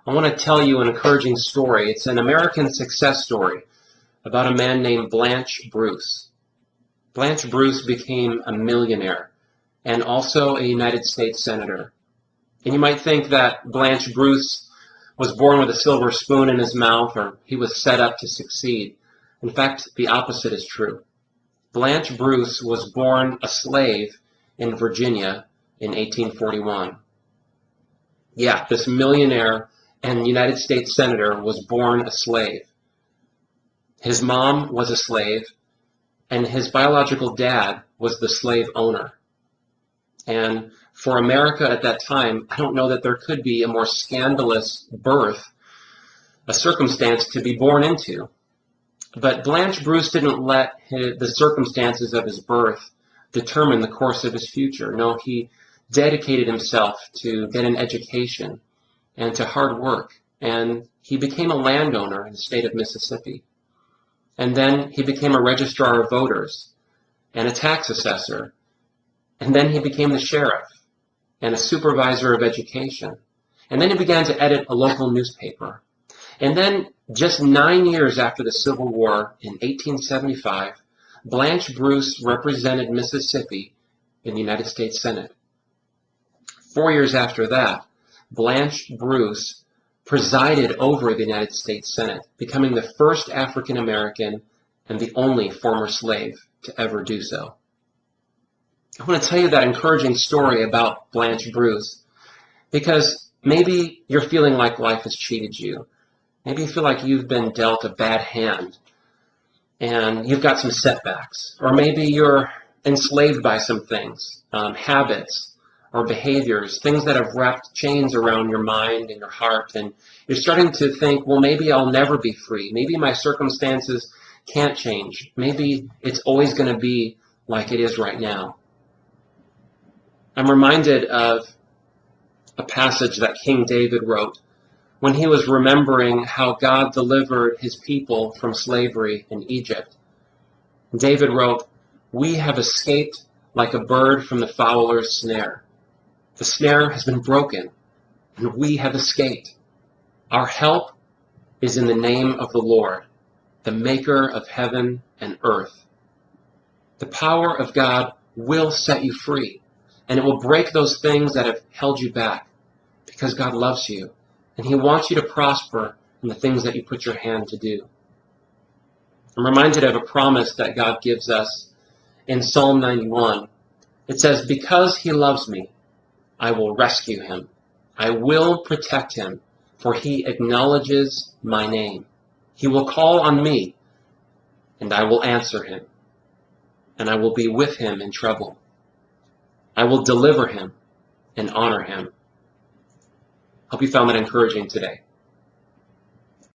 I want to tell you an encouraging story. It's an American success story about a man named Blanche Bruce. Blanche Bruce became a millionaire and also a United States Senator. And you might think that Blanche Bruce was born with a silver spoon in his mouth, or he was set up to succeed. In fact, the opposite is true. Blanche Bruce was born a slave in Virginia in 1841. Yeah, this millionaire and United States Senator was born a slave. His mom was a slave, and his biological dad was the slave owner. And for America at that time, I don't know that there could be a more scandalous birth, a circumstance to be born into. But Blanche Bruce didn't let the circumstances of his birth determine the course of his future. No, he dedicated himself to get an education and to hard work. And he became a landowner in the state of Mississippi. And then he became a registrar of voters and a tax assessor. And then he became the sheriff and a supervisor of education. And then he began to edit a local newspaper. And then just 9 years after the Civil War in 1875, Blanche Bruce represented Mississippi in the United States Senate. 4 years after that, Blanche Bruce presided over the United States Senate, becoming the first African American and the only former slave to ever do so. I want to tell you that encouraging story about Blanche Bruce because maybe you're feeling like life has cheated you. Maybe you feel like you've been dealt a bad hand and you've got some setbacks. Or maybe you're enslaved by some things, habits, or behaviors, things that have wrapped chains around your mind and your heart, and you're starting to think, well, maybe I'll never be free. Maybe my circumstances can't change. Maybe it's always going to be like it is right now. I'm reminded of a passage that King David wrote when he was remembering how God delivered his people from slavery in Egypt. David wrote, "We have escaped like a bird from the fowler's snare. The snare has been broken, and we have escaped. Our help is in the name of the Lord, the maker of heaven and earth." The power of God will set you free, and it will break those things that have held you back, because God loves you, and he wants you to prosper in the things that you put your hand to do. I'm reminded of a promise that God gives us in Psalm 91. It says, "Because he loves me, I will rescue him. I will protect him, for he acknowledges my name. He will call on me, and I will answer him, and I will be with him in trouble. I will deliver him and honor him." Hope you found that encouraging today.